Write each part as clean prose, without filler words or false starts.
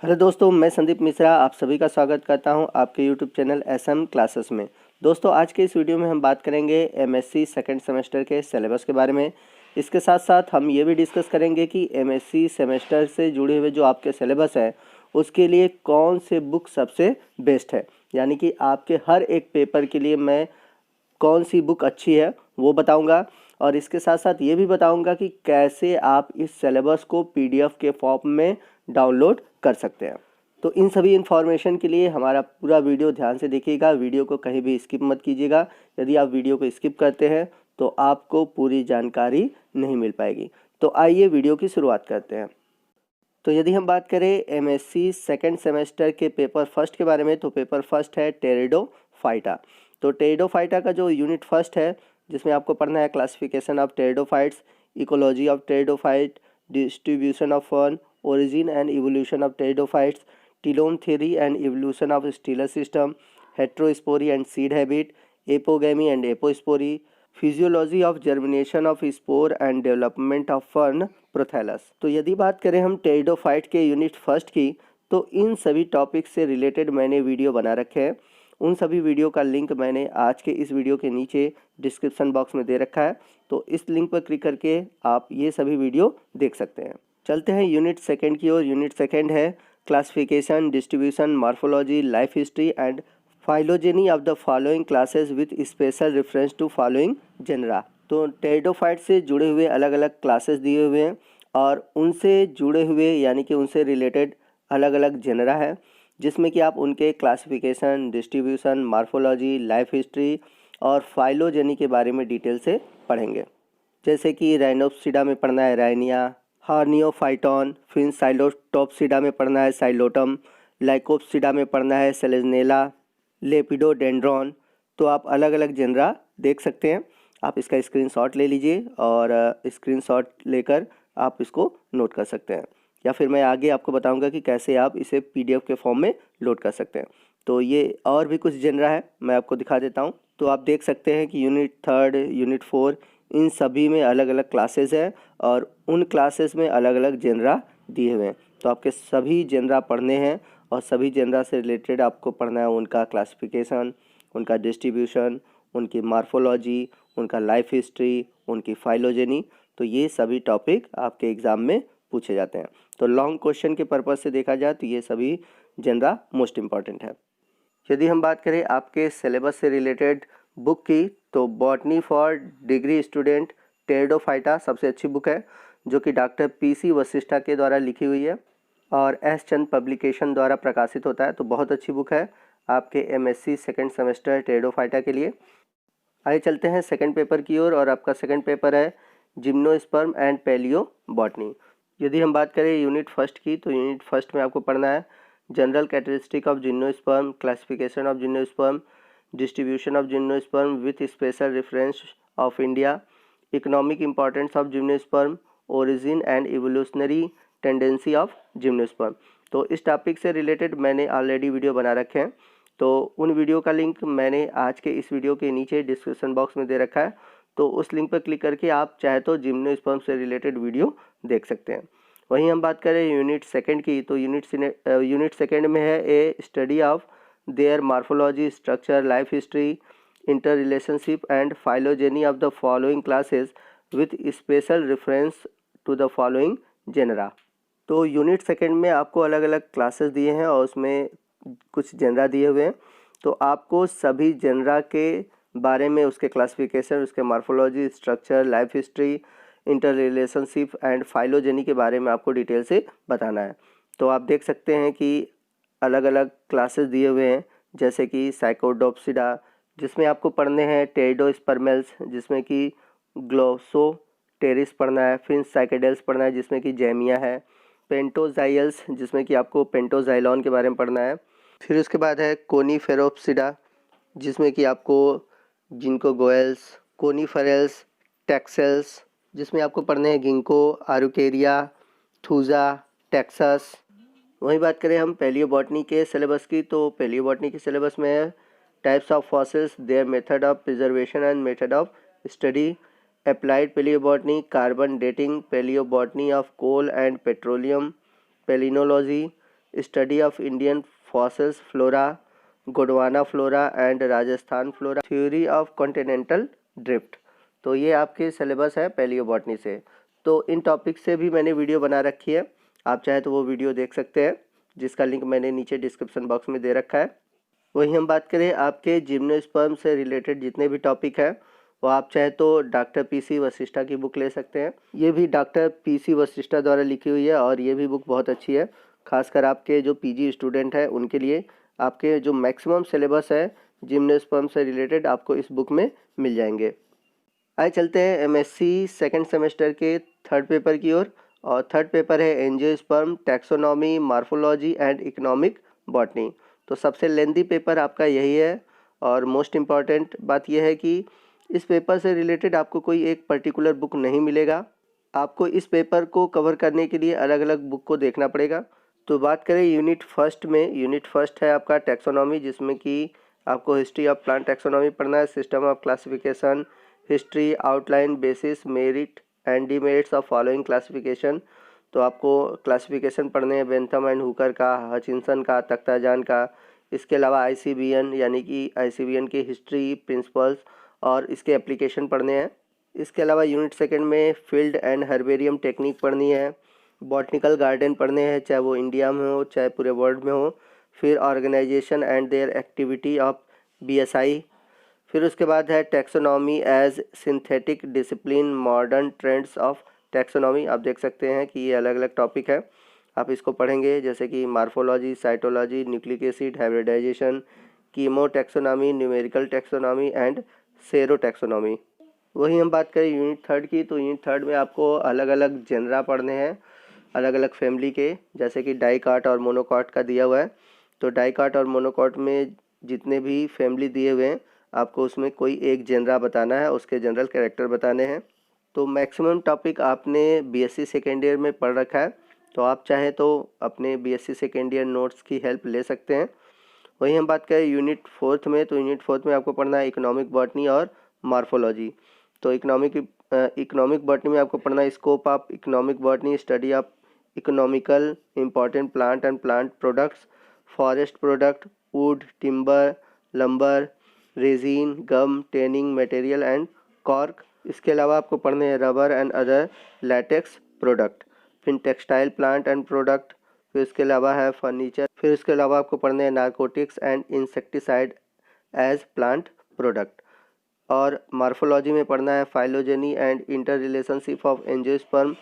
Hello दोस्तों, मैं संदीप मिश्रा आप सभी का स्वागत करता हूं आपके यूट्यूब चैनल एसएम क्लासेस में। दोस्तों, आज के इस वीडियो में हम बात करेंगे एमएससी सेकंड सेमेस्टर के सिलेबस के बारे में। इसके साथ साथ हम ये भी डिस्कस करेंगे कि एमएससी सेमेस्टर से जुड़े हुए जो आपके सिलेबस है उसके लिए कौन से बुक सबसे बेस्ट है, यानी कि आपके हर एक पेपर के लिए मैं कौन सी बुक अच्छी है वो बताऊंगा। और इसके साथ साथ ये भी बताऊंगा कि कैसे आप इस सिलेबस को पीडीएफ के फॉर्म में डाउनलोड कर सकते हैं। तो इन सभी इन्फॉर्मेशन के लिए हमारा पूरा वीडियो ध्यान से देखिएगा, वीडियो को कहीं भी स्किप मत कीजिएगा। यदि आप वीडियो को स्किप करते हैं तो आपको पूरी जानकारी नहीं मिल पाएगी। तो आइए वीडियो की शुरुआत करते हैं। तो यदि हम बात करें एमएससी सेकंड सेमेस्टर के पेपर फर्स्ट के बारे में, तो पेपर फर्स्ट है टेरिडोफाइटा। तो टेरिडोफाइटा का जो यूनिट फर्स्ट है, जिसमें आपको पढ़ना है classification of pteridophytes, ecology of pteridophyte, distribution of fern, origin and evolution of pteridophytes, telome theory and evolution of stelar system, heterospory and seed habit, apogamy and apospory, physiology of germination of spore and development of fern prothallus. तो यदि बात करें हम pteridophyte के unit first की, तो इन सभी topic से रिलेटेड मैंने वीडियो बना रखे हैं। उन सभी वीडियो का लिंक मैंने आज के इस वीडियो के नीचे डिस्क्रिप्शन बॉक्स में दे रखा है, तो इस लिंक पर क्लिक करके आप ये सभी वीडियो देख सकते हैं। चलते हैं यूनिट सेकेंड की ओर। यूनिट सेकेंड है classification, distribution, morphology, life history and phylogeny of the following classes with special reference to following genera. तो टेरिडोफाइट से जुड़े हुए अलग अलग क्लासेस दिए हुए हैं और उनसे जुड़े हुए यानी कि उनसे रिलेटेड अलग अलग जेनरा है, जिसमें कि आप उनके classification, distribution, morphology, life history और फाइलोजेनी के बारे में डिटेल से पढ़ेंगे। जैसे कि राइनोप्सिडा में पढ़ना है राइनिया, हार्नियोफाइटॉन, फिर साइलोटॉप्सिडा में पढ़ना है साइलोटम, लाइकोप्सिडा में पढ़ना है सेलेजनेला, लेपिडोडेंड्रॉन। तो आप अलग अलग जेनरा देख सकते हैं। आप इसका स्क्रीनशॉट ले लीजिए और स्क्रीनशॉट लेकर आप इसको नोट कर सकते हैं, या फिर मैं आगे आपको बताऊंगा कि कैसे आप इसे पीडीएफ के फॉर्म में लोड कर सकते हैं। तो ये और भी कुछ जेनरा है, मैं आपको दिखा देता हूँ। तो आप देख सकते हैं कि यूनिट थर्ड, यूनिट फोर, इन सभी में अलग अलग क्लासेस हैं और उन क्लासेस में अलग अलग जेनरा दिए हुए हैं। तो आपके सभी जेनरा पढ़ने हैं और सभी जेनरा से रिलेटेड आपको पढ़ना है उनका क्लासिफिकेशन, उनका डिस्ट्रीब्यूशन, उनकी मार्फोलॉजी, उनका लाइफ हिस्ट्री, उनकी फाइलोजेनी। तो ये सभी टॉपिक आपके एग्ज़ाम में पूछे जाते हैं। तो लॉन्ग क्वेश्चन के पर्पज़ से देखा जाए तो ये सभी जेनरा मोस्ट इम्पॉर्टेंट है। यदि हम बात करें आपके सिलेबस से रिलेटेड बुक की, तो botany for degree student pteridophyta सबसे अच्छी बुक है, जो कि डॉक्टर पीसी वशिष्ठा के द्वारा लिखी हुई है और एस चंद पब्लिकेशन द्वारा प्रकाशित होता है। तो बहुत अच्छी बुक है आपके एमएससी सेकंड सेमेस्टर टेरिडोफाइटा के लिए। आइए चलते हैं सेकंड पेपर की ओर और आपका सेकंड पेपर है जिम्नोस्पर्म एंड पैलियो बॉटनी। यदि हम बात करें यूनिट फर्स्ट की, तो यूनिट फर्स्ट में आपको पढ़ना है general characteristic of gymnosperm, classification of gymnosperm, distribution of gymnosperm with special reference of India, economic importance of gymnosperm, origin and evolutionary tendency of gymnosperm. तो इस टॉपिक से रिलेटेड मैंने ऑलरेडी वीडियो बना रखे हैं, तो उन वीडियो का लिंक मैंने आज के इस वीडियो के नीचे डिस्क्रिप्शन बॉक्स में दे रखा है। तो उस लिंक पर क्लिक करके आप चाहे तो जिम्नोस्पर्म से रिलेटेड वीडियो देख सकते हैं। वहीं हम बात करें यूनिट सेकंड की, तो यूनिट सेकंड में है a study of their morphology, structure, life history, inter relationship and phylogeny of the following classes with special reference to the following genera. तो यूनिट सेकंड में आपको अलग अलग क्लासेस दिए हैं और उसमें कुछ जेनरा दिए हुए हैं। तो आपको सभी जेनरा के बारे में, उसके क्लासिफिकेशन, उसके morphology, structure, life history, inter relationship and phylogeny के बारे में आपको डिटेल से बताना है। तो आप देख सकते हैं कि अलग अलग क्लासेस दिए हुए हैं, जैसे कि साइकोडोप्सिडा, जिसमें आपको पढ़ने हैं टेरिडोस्पर्मेल्स, जिसमें कि ग्लोसोटेरिस पढ़ना है, फिर साइकेडेल्स पढ़ना है, जिसमें कि जैमिया है, पेंटोजाइल्स, जिसमें कि आपको पेंटोजाइलॉन के बारे में पढ़ना है। फिर उसके बाद है कोनीफेरोप्सिडा, जिसमें कि आपको जिनको गोएल्स, कोनीफेरल्स, टेक्सेल्स, जिसमें आपको पढ़ने हैं गिंको, आरुकेरिया, थूजा, टेक्सस। वहीं बात करें हम पैलियोबॉटनी के सिलेबस की, तो पैलियोबॉटनी के सिलेबस में है types of fossils, their method of preservation and method of study, applied palaeobotany, carbon dating, palaeobotany of coal and petroleum, palynology, study of Indian fossils flora, Gondwana flora and Rajasthan flora, theory of continental drift. तो ये आपके syllabus है palaeobotany से। तो इन topic से भी मैंने video बना रखी है, आप चाहे तो वो वीडियो देख सकते हैं, जिसका लिंक मैंने नीचे डिस्क्रिप्शन बॉक्स में दे रखा है। वही हम बात करें आपके जिम्नोस्पर्म से रिलेटेड जितने भी टॉपिक हैं, वो आप चाहे तो डॉक्टर पीसी वशिष्ठा की बुक ले सकते हैं। ये भी डॉक्टर पीसी वशिष्ठा द्वारा लिखी हुई है और ये भी बुक बहुत अच्छी है, खासकर आपके जो पीजी स्टूडेंट हैं उनके लिए। आपके जो मैक्सिमम सिलेबस है जिम्नोस्पर्म से रिलेटेड आपको इस बुक में मिल जाएंगे। आइए चलते हैं एमएससी सेकंड सेमेस्टर के थर्ड पेपर की ओर। और थर्ड पेपर है angiosperm, taxonomy, morphology and economic botany. तो सबसे लेंथी पेपर आपका यही है और मोस्ट इम्पॉर्टेंट बात यह है कि इस पेपर से रिलेटेड आपको कोई एक पर्टिकुलर बुक नहीं मिलेगा, आपको इस पेपर को कवर करने के लिए अलग अलग बुक को देखना पड़ेगा। तो बात करें यूनिट फर्स्ट में, यूनिट फर्स्ट है आपका टैक्सोनॉमी, जिसमें कि आपको हिस्ट्री ऑफ प्लांट टैक्सोनॉमी पढ़ना है, system of classification, history, outline, basis, merit and demerits of following classification. तो आपको क्लासिफिकेशन पढ़ने हैं बेंथम एंड हुकर का, हचिंसन का, तख्ताजान का। इसके अलावा आईसीबीएन यानी कि आईसीबीएन की हिस्ट्री, प्रिंसिपल्स और इसके एप्लीकेशन पढ़ने हैं। इसके अलावा यूनिट सेकंड में फील्ड एंड हर्बेरियम टेक्निक पढ़नी है, बॉटनिकल गार्डन पढ़ने हैं, चाहे वो इंडिया में हो चाहे पूरे वर्ल्ड में हो। फिर organisation and their activity of BSI. फिर उसके बाद है taxonomy as synthetic discipline, modern trends of taxonomy. आप देख सकते हैं कि ये अलग अलग टॉपिक है, आप इसको पढ़ेंगे, जैसे कि morphology, cytology, nucleic acid, hybridisation, chemo taxonomy, numerical taxonomy and sero taxonomy. वही हम बात करें यूनिट थर्ड की, तो यूनिट थर्ड में आपको अलग अलग जेनरा पढ़ने हैं, अलग अलग फैमिली के, जैसे कि डाइकाट और मोनोकॉट का दिया हुआ है। तो डाइकाट और मोनोकॉट में जितने भी फैमिली दिए हुए हैं, आपको उसमें कोई एक जेनरा बताना है, उसके जनरल कैरेक्टर बताने हैं। तो मैक्सिमम टॉपिक आपने बीएससी सेकेंड ईयर में पढ़ रखा है, तो आप चाहें तो अपने बीएससी सेकेंड ईयर नोट्स की हेल्प ले सकते हैं। वही हम बात करें यूनिट फोर्थ में, तो यूनिट फोर्थ में आपको पढ़ना है इकोनॉमिक बॉटनी और मॉर्फोलॉजी। तो इकोनॉमिक बॉटनी में आपको पढ़ना है scope of economic botany, study of economical important plant and plant products, forest product, wood, timber, lumber, resin, gum, tanning material and cork. इसके अलावा आपको पढ़ने हैं rubber and other latex product, फिर टेक्सटाइल प्लांट एंड प्रोडक्ट, फिर इसके अलावा है फर्नीचर, फिर इसके अलावा आपको पढ़ने हैं narcotics and insecticide as plant product. और मार्फोलॉजी में पढ़ना है phylogeny and inter relationship of angiosperm,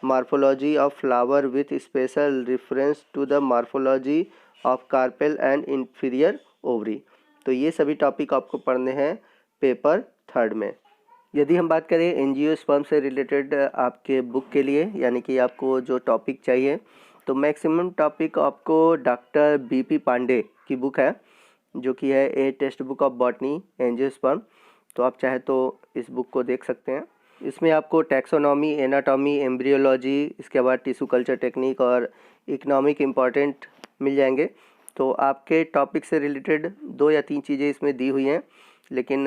morphology of flower with special reference to the morphology of carpel and inferior ovary. तो ये सभी टॉपिक आपको पढ़ने हैं पेपर थर्ड में। यदि हम बात करें एंजियोस्पर्म से रिलेटेड आपके बुक के लिए, यानी कि आपको जो टॉपिक चाहिए, तो मैक्सिमम टॉपिक आपको डॉक्टर बीपी पांडे की बुक है, जो कि है ए text book of botany angiosperm. तो आप चाहे तो इस बुक को देख सकते हैं। इसमें आपको टैक्सोनॉमी, एनाटॉमी, एम्ब्रियोलॉजी, इसके बाद टिश्यू कल्चर टेक्निक और इकोनॉमिक इम्पॉर्टेंट मिल जाएंगे। तो आपके टॉपिक से रिलेटेड 2 या 3 चीज़ें इसमें दी हुई हैं, लेकिन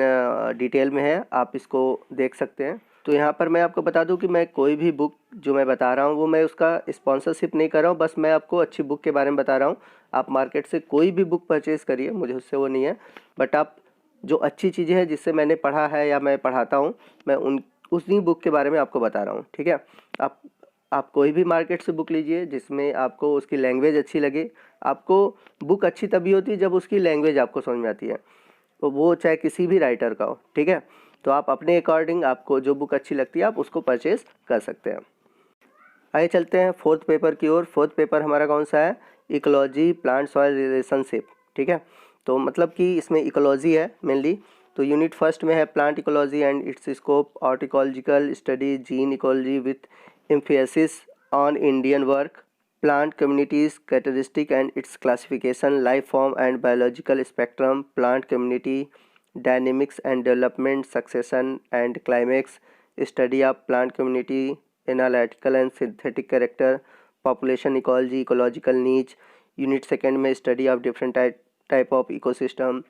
डिटेल में है, आप इसको देख सकते हैं। तो यहाँ पर मैं आपको बता दूं कि मैं कोई भी बुक जो मैं बता रहा हूँ वो मैं उसका स्पॉन्सरशिप नहीं कर रहा हूँ, बस मैं आपको अच्छी बुक के बारे में बता रहा हूँ। आप मार्केट से कोई भी बुक परचेज़ करिए, मुझे उससे वो नहीं है, बट आप जो अच्छी चीज़ें हैं जिससे मैंने पढ़ा है या मैं पढ़ाता हूँ, मैं उसी बुक के बारे में आपको बता रहा हूँ, ठीक है। आप कोई भी मार्केट से बुक लीजिए जिसमें आपको उसकी लैंग्वेज अच्छी लगे। आपको बुक अच्छी तभी होती है जब उसकी लैंग्वेज आपको समझ में आती है, तो वो चाहे किसी भी राइटर का हो, ठीक है। तो आप अपने अकॉर्डिंग आपको जो बुक अच्छी लगती है आप उसको परचेज़ कर सकते हैं। आइए चलते हैं फोर्थ पेपर की ओर। फोर्थ पेपर हमारा कौन सा है? इकोलॉजी प्लांट सॉइल रिलेशनशिप, ठीक है। तो मतलब कि इसमें इकोलॉजी है मेनली। तो यूनिट फर्स्ट में है plant ecology and its scope, horticological study, gene ecology with emphasis on Indian work, plant communities characteristic and its classification, life form and biological spectrum, plant community dynamics and development, succession and climax, study of plant community analytical and synthetic character, population ecology, ecological niche। unit second में study of different type of ecosystem,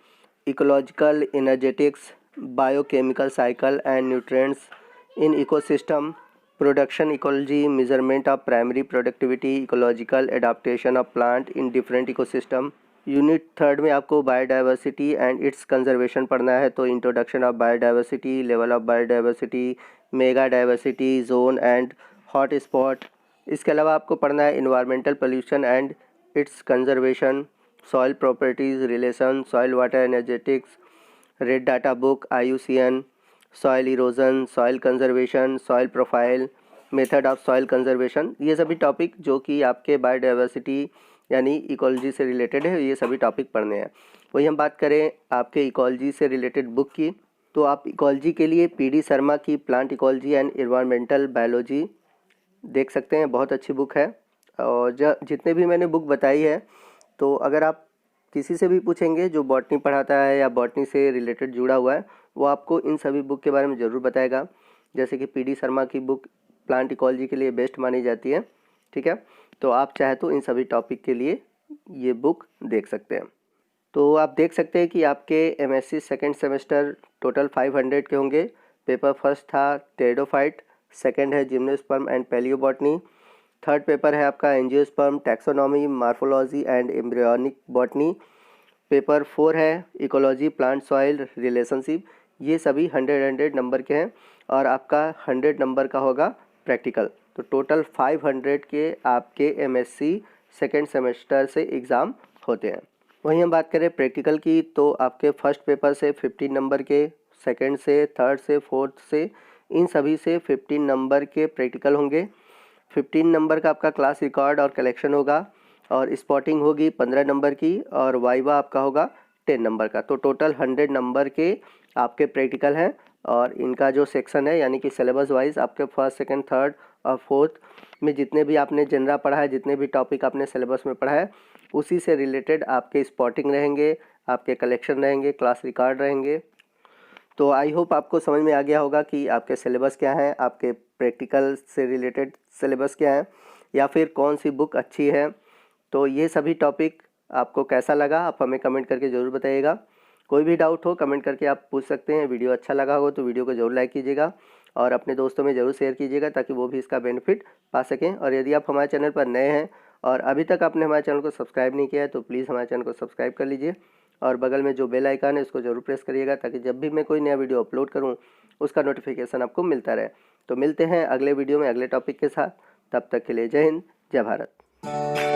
ecological energetics, biochemical cycle and nutrients in ecosystem, production ecology, measurement of primary productivity, ecological adaptation of plant in different ecosystem. Unit 3 में आपको biodiversity and it's conservation पढ़ना है। तो introduction of biodiversity, level of biodiversity, mega diversity, zone and hot spot. इसके अलावा आपको पढ़ना है environmental pollution and it's conservation, soil properties relation, soil water energetics, red data book, IUCN, soil erosion, soil conservation, soil profile, method of soil conservation. ये सभी topic जो कि आपके बायोडाइवर्सिटी यानी इकोलॉजी से रिलेटेड है, ये सभी टॉपिक पढ़ने हैं। वही हम बात करें आपके इकोलॉजी से रिलेटेड बुक की, तो आप इकोलॉजी के लिए PD शर्मा की plant ecology and environmental biology देख सकते हैं, बहुत अच्छी बुक है। और जितने भी मैंने बुक बताई है, तो अगर आप किसी से भी पूछेंगे जो बॉटनी पढ़ाता है या बॉटनी से रिलेटेड जुड़ा हुआ है, वो आपको इन सभी बुक के बारे में ज़रूर बताएगा। जैसे कि PD शर्मा की बुक प्लांट इकोलॉजी के लिए बेस्ट मानी जाती है, ठीक है। तो आप चाहे तो इन सभी टॉपिक के लिए ये बुक देख सकते हैं। तो आप देख सकते हैं कि आपके MSc सेकेंड सेमेस्टर टोटल 500 के होंगे। पेपर फर्स्ट था टेरिडोफाइट, सेकंड है gymnosperm and palaeobotany, third paper है आपका angiosperm, taxonomy, morphology and embryonic botany. Paper 4 है इकोलॉजी, प्लांट सॉइल रिलेशनशिप। ये सभी 100 नंबर के हैं और आपका 100 नंबर का होगा प्रैक्टिकल। तो टोटल 500 के आपके MSc सेकेंड सेमेस्टर से एग्ज़ाम होते हैं। वहीं हम बात करें प्रैक्टिकल की, तो आपके फर्स्ट पेपर से 15 नंबर के, सेकंड से, थर्ड से, फोर्थ से, इन सभी से 15 नंबर के प्रैक्टिकल होंगे। 15 नंबर का आपका क्लास रिकॉर्ड और कलेक्शन होगा और स्पॉटिंग होगी 15 नंबर की और वाइवा आपका होगा 10 नंबर का। तो टोटल 100 नंबर के आपके प्रैक्टिकल हैं और इनका जो सेक्शन है यानी कि सिलेबस वाइज आपके फर्स्ट, सेकंड, थर्ड और फोर्थ में जितने भी आपने जनरा पढ़ा है, जितने भी टॉपिक आपने सिलेबस में पढ़ा है, उसी से रिलेटेड आपके स्पॉटिंग रहेंगे, आपके कलेक्शन रहेंगे, क्लास रिकॉर्ड रहेंगे। तो आई होप आपको समझ में आ गया होगा कि आपके सिलेबस क्या हैं, आपके प्रैक्टिकल से रिलेटेड सिलेबस क्या है या फिर कौन सी बुक अच्छी है। तो ये सभी टॉपिक आपको कैसा लगा आप हमें कमेंट करके ज़रूर बताइएगा। कोई भी डाउट हो कमेंट करके आप पूछ सकते हैं। वीडियो अच्छा लगा हो तो वीडियो को ज़रूर लाइक कीजिएगा और अपने दोस्तों में ज़रूर शेयर कीजिएगा ताकि वो भी इसका बेनिफिट पा सकें। और यदि आप हमारे चैनल पर नए हैं और अभी तक आपने हमारे चैनल को सब्सक्राइब नहीं किया है तो प्लीज़ हमारे चैनल को सब्सक्राइब कर लीजिए और बगल में जो बेल आइकन है उसको ज़रूर प्रेस करिएगा ताकि जब भी मैं कोई नया वीडियो अपलोड करूं उसका नोटिफिकेशन आपको मिलता रहे। तो मिलते हैं अगले वीडियो में अगले टॉपिक के साथ। तब तक के लिए जय हिंद, जय भारत।